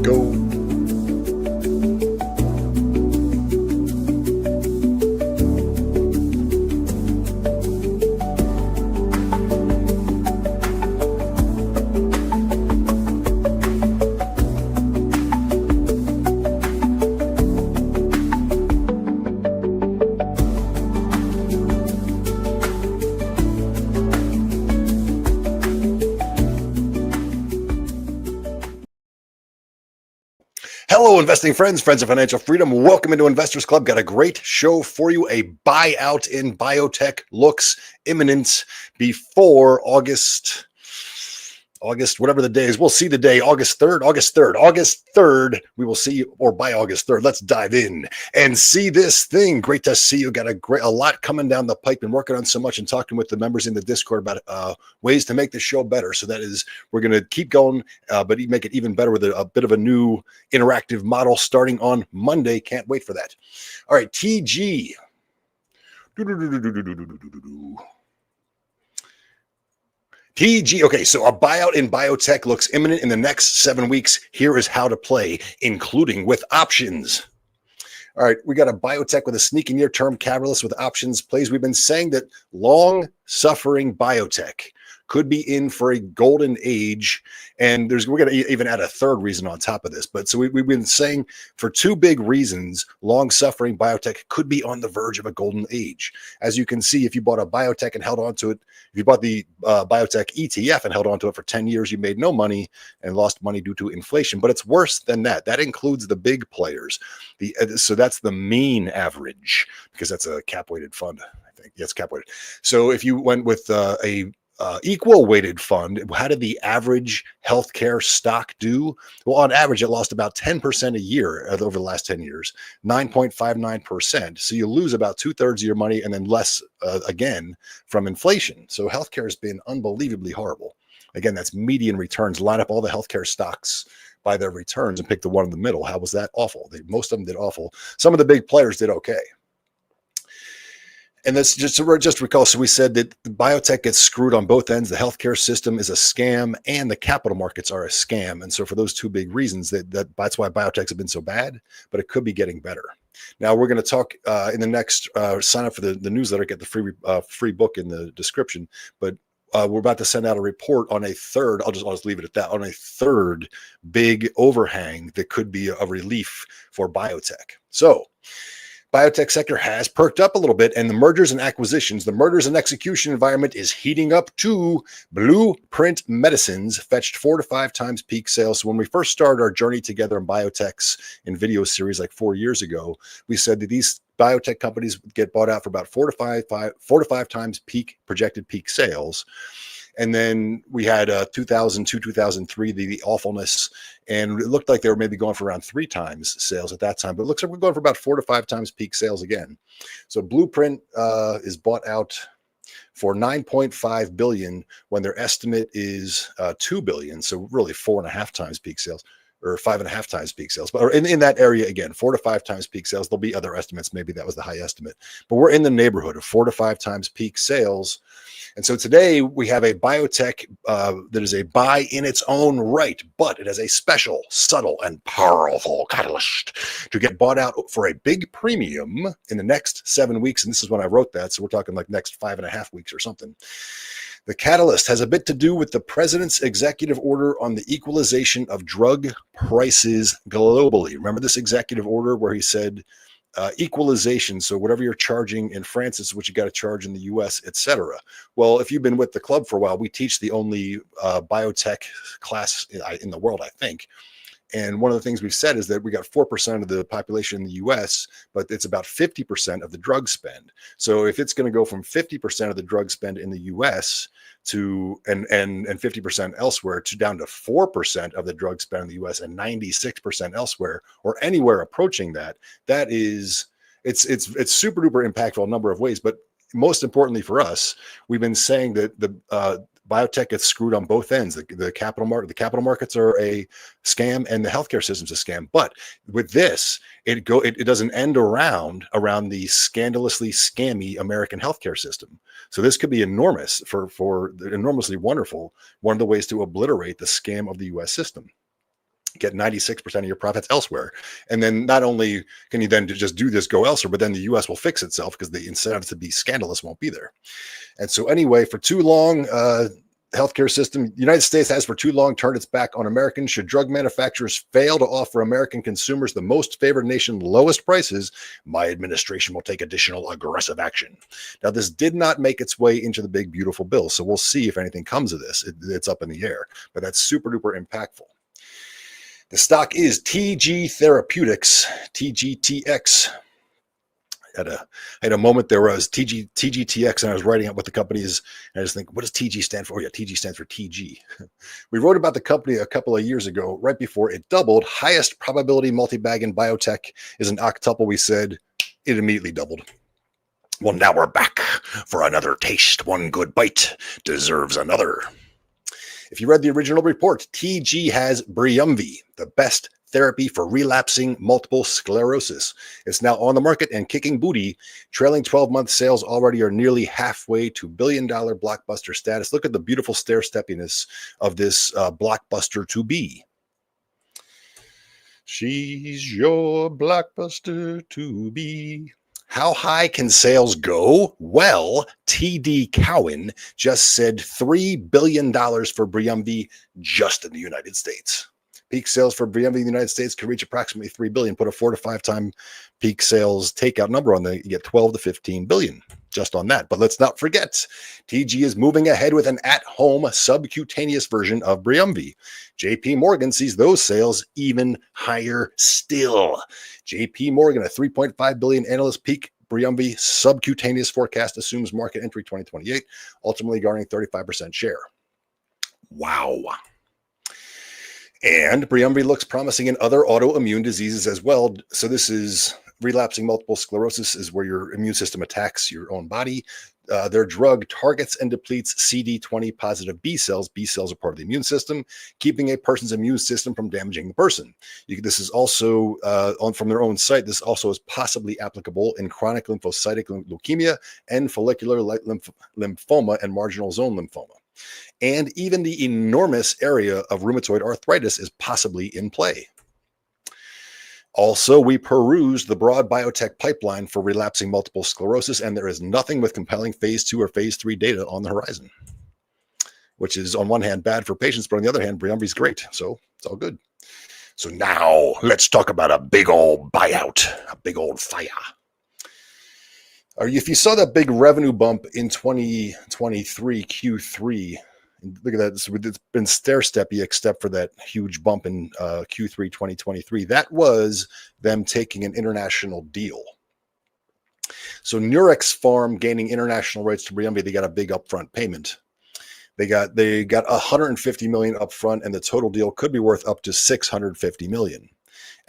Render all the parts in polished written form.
go. Hello, investing friends, friends of financial freedom. Welcome into Investors Club. Got a great show for you. A buyout in biotech looks imminent before August, whatever the day is. We'll see the day, August 3rd. We will see, or by August 3rd. Let's dive in and see this thing. Great to see you. Got a lot coming down the pipe. Been working on so much and talking with the members in the Discord about ways to make the show better. So that is, we're going to keep going, but make it even better with a bit of a new interactive model starting on Monday. Can't wait for that. All right, TG. Okay, so a buyout in biotech looks imminent in the next 7 weeks. Here is how to play, including with options. All right, we got a biotech with a sneaky near-term catalyst with options plays. We've been saying that long-suffering biotech could be in for a golden age, and we're going to even add a third reason on top of this. But so we've been saying for two big reasons, long-suffering biotech could be on the verge of a golden age. As you can see, if you bought a biotech and held on to it, if you bought the biotech ETF and held on to it for 10 years, you made no money and lost money due to inflation. But it's worse than that. That includes the big players. So that's the mean average, because that's a cap-weighted fund, I think. Yes, cap-weighted. So if you went with a equal weighted fund, how did the average healthcare stock do? Well, on average, it lost about 10% a year over the last 10 years, 9.59%. So you lose about 2/3 of your money and then less again from inflation. So healthcare has been unbelievably horrible. Again, that's median returns. Line up all the healthcare stocks by their returns and pick the one in the middle. How was that awful? Most of them did awful. Some of the big players did okay. And that's just recall. So we said that the biotech gets screwed on both ends. The healthcare system is a scam, and the capital markets are a scam. And so for those two big reasons, that's why biotechs have been so bad. But it could be getting better. Now we're going to talk in the next sign up for the newsletter. Get the free book in the description. But we're about to send out a report on a third. I'll just leave it at that. On a third big overhang that could be a relief for biotech. So biotech sector has perked up a little bit, and the mergers and execution environment is heating up too. Blueprint Medicines fetched 4 to 5 times peak sales. So when we first started our journey together in biotechs in video series like 4 years ago, we said that these biotech companies get bought out for about 4 to 5 times projected peak sales. And then we had 2002, 2003, the awfulness, and it looked like they were maybe going for around 3 times sales at that time. But it looks like we're going for about 4 to 5 times peak sales again. So Blueprint is bought out for $9.5 billion when their estimate is $2 billion. So really 4.5 times peak sales, or 5.5 times peak sales. But in that area, again, 4 to 5 times peak sales. There'll be other estimates. Maybe that was the high estimate. But we're in the neighborhood of 4 to 5 times peak sales. And so today we have a biotech that is a buy in its own right, but it has a special, subtle, and powerful catalyst to get bought out for a big premium in the next 7 weeks. And this is when I wrote that. So we're talking like next 5.5 weeks or something. The catalyst has a bit to do with the president's executive order on the equalization of drug prices globally. Remember this executive order where he said equalization. So whatever you're charging in France is what you got to charge in the US, etc. Well, if you've been with the club for a while, we teach the only biotech class in the world, I think. And one of the things we've said is that we got 4% of the population in the US, but it's about 50% of the drug spend. So if it's going to go from 50% of the drug spend in the US to and 50% elsewhere to down to 4% of the drug spend in the US and 96% elsewhere, or anywhere approaching that, that is it's super duper impactful in a number of ways. But most importantly for us, we've been saying that the biotech gets screwed on both ends. The capital markets are a scam, and the healthcare system's a scam. But with this, it doesn't end around the scandalously scammy American healthcare system. So this could be enormous for enormously wonderful. One of the ways to obliterate the scam of the U.S. system. get 96% of your profits elsewhere. And then not only can you then just do this, go elsewhere, but then the US will fix itself because the incentive to be scandalous won't be there. And so anyway, for too long, healthcare system, the United States has for too long turned its back on Americans. Should drug manufacturers fail to offer American consumers the most favored nation lowest prices, my administration will take additional aggressive action. Now, this did not make its way into the big, beautiful bill. So we'll see if anything comes of this. It's up in the air, but that's super duper impactful. The stock is TG Therapeutics, TGTX. I had a moment there where I was TGTX and I was writing out what the company is. And I just think, what does TG stand for? Oh, yeah, TG stands for TG. We wrote about the company a couple of years ago, right before it doubled. Highest probability multi-bag in biotech is an octuple. We said it immediately doubled. Well, now we're back for another taste. One good bite deserves another. If you read the original report, TG has Briumvi, the best therapy for relapsing multiple sclerosis. It's now on the market and kicking booty. Trailing 12-month sales already are nearly halfway to billion-dollar blockbuster status. Look at the beautiful stair-steppiness of this blockbuster to be. She's your blockbuster to be. How high can sales go? Well, TD Cowen just said $3 billion for Briumvi just in the United States. Peak sales for Briumvi in the United States can reach approximately $3 billion. Put a 4 to 5 time peak sales takeout number on there, you get 12 to 15 billion just on that. But let's not forget, TG is moving ahead with an at-home subcutaneous version of Briumvi. JP Morgan sees those sales even higher still. JP Morgan, a 3.5 billion analyst peak Briumvi subcutaneous forecast assumes market entry 2028, ultimately garnering 35% share. Wow. And Briumvi looks promising in other autoimmune diseases as well. So this is relapsing multiple sclerosis, is where your immune system attacks your own body. Their drug targets and depletes CD20 positive B cells. B cells are part of the immune system, keeping a person's immune system from damaging the person. This is also from their own site. This also is possibly applicable in chronic lymphocytic leukemia and follicular lymphoma and marginal zone lymphoma. And even the enormous area of rheumatoid arthritis is possibly in play. Also, we perused the broad biotech pipeline for relapsing multiple sclerosis, and there is nothing with compelling phase 2 or phase 3 data on the horizon, which is on one hand bad for patients, but on the other hand, Briumvi is great. So it's all good. So now let's talk about a big old buyout, a big old fire. If you saw that big revenue bump in 2023 Q3, look at that. It's been stair-steppy except for that huge bump in Q3 2023. That was them taking an international deal. So Nurex Farm gaining international rights to Briumvi, they got a big upfront payment. They got $150 million upfront, and the total deal could be worth up to $650 million.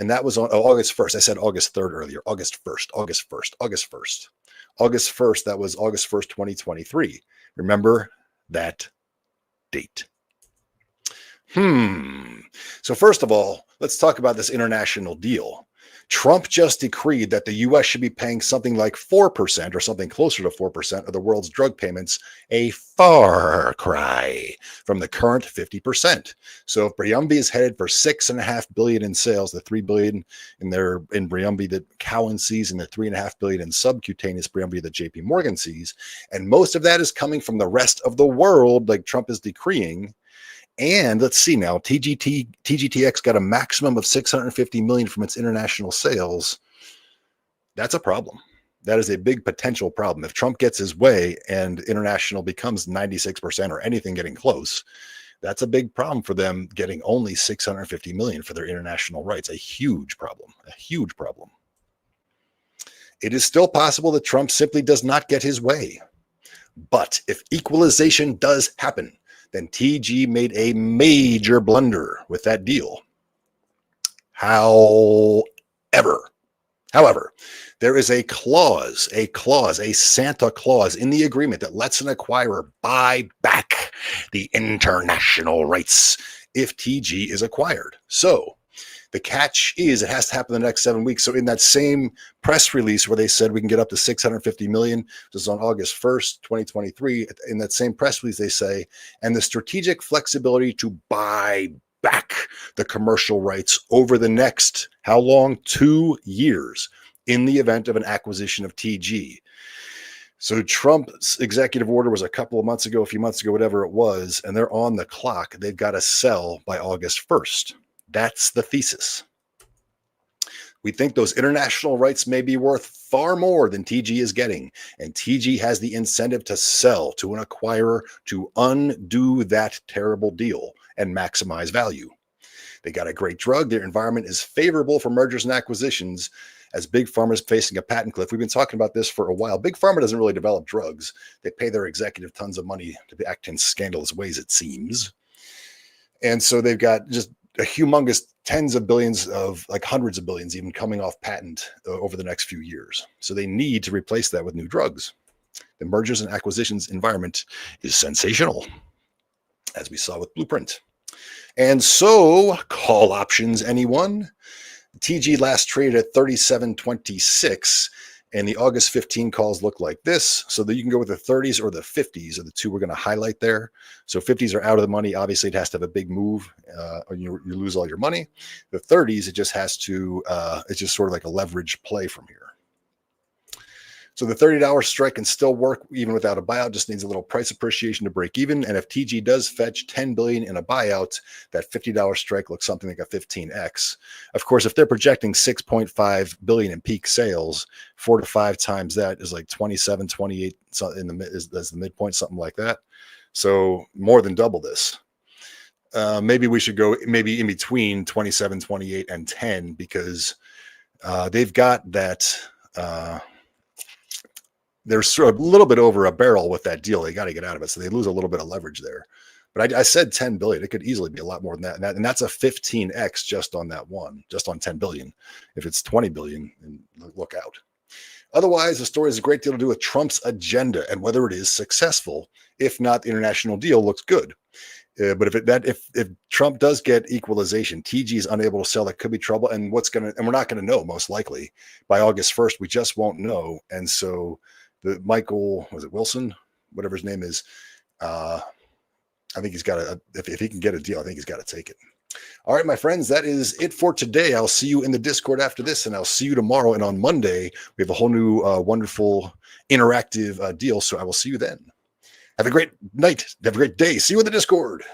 And that was on August 1st. I said August 3rd earlier. August 1st. August 1st, that was August 1st, 2023. Remember that date. So first of all, let's talk about this international deal. Trump just decreed that the U.S. should be paying something like 4% or something closer to 4% of the world's drug payments, a far cry from the current 50%. So if Briumvi is headed for $6.5 billion in sales, the $3 billion in Briumvi that Cowen sees, and the $3.5 billion in subcutaneous Briumvi that JP Morgan sees, and most of that is coming from the rest of the world, like Trump is decreeing. And let's see now, TGTX got a maximum of $650 million from its international sales. That's a problem. That is a big potential problem. If Trump gets his way and international becomes 96% or anything getting close, that's a big problem for them, getting only $650 million for their international rights. A huge problem. It is still possible that Trump simply does not get his way. But if equalization does happen, then TG made a major blunder with that deal. However, there is a Santa clause in the agreement that lets an acquirer buy back the international rights if TG is acquired. So the catch is it has to happen in the next 7 weeks. So in that same press release where they said we can get up to $650 million, this is on August 1st, 2023. In that same press release, they say, and the strategic flexibility to buy back the commercial rights over the next, how long? 2 years in the event of an acquisition of TG. So Trump's executive order was a couple of months ago, a few months ago, whatever it was, and they're on the clock. They've got to sell by August 1st. That's the thesis. We think those international rights may be worth far more than TG is getting, and TG has the incentive to sell to an acquirer to undo that terrible deal and maximize value. They got a great drug. Their environment is favorable for mergers and acquisitions as Big Pharma is facing a patent cliff. We've been talking about this for a while. Big Pharma doesn't really develop drugs. They pay their executive tons of money to act in scandalous ways, it seems. And so they've got just a humongous tens of billions of, like hundreds of billions even, coming off patent over the next few years. So they need to replace that with new drugs. The mergers and acquisitions environment is sensational, as we saw with Blueprint. And so, call options, anyone? TG last traded at 37.26, and the August 15 calls look like this. So that you can go with the 30s or the 50s are the two we're going to highlight there. So 50s are out of the money. Obviously, it has to have a big move, or you lose all your money. The 30s, it just has to, it's just sort of like a leverage play from here. So the $30 strike can still work even without a buyout, just needs a little price appreciation to break even. And if TG does fetch $10 billion in a buyout, that $50 strike looks something like a 15x. Of course, if they're projecting $6.5 billion in peak sales, 4 to 5 times that is like 27, 28 in that's the midpoint, something like that. So more than double this. Maybe we should go maybe in between 27, 28, and 10 because they've got that. They're sort of a little bit over a barrel with that deal. They got to get out of it. So they lose a little bit of leverage there. But I said 10 billion. It could easily be a lot more than that. And that's a 15x just on that one, just on 10 billion. If it's 20 billion, then look out. Otherwise, the story has a great deal to do with Trump's agenda and whether it is successful. If not, the international deal looks good. But if Trump does get equalization, TG is unable to sell, that could be trouble. And we're not going to know most likely by August 1st. We just won't know. And so Michael, was it Wilson, whatever his name is, I think he's got if he can get a deal, I think he's got to take it. All right, my friends, that is it for today. I'll see you in the Discord after this, and I'll see you tomorrow. And on Monday, we have a whole new wonderful interactive deal. So I will see you then. Have a great night. Have a great day. See you in the Discord.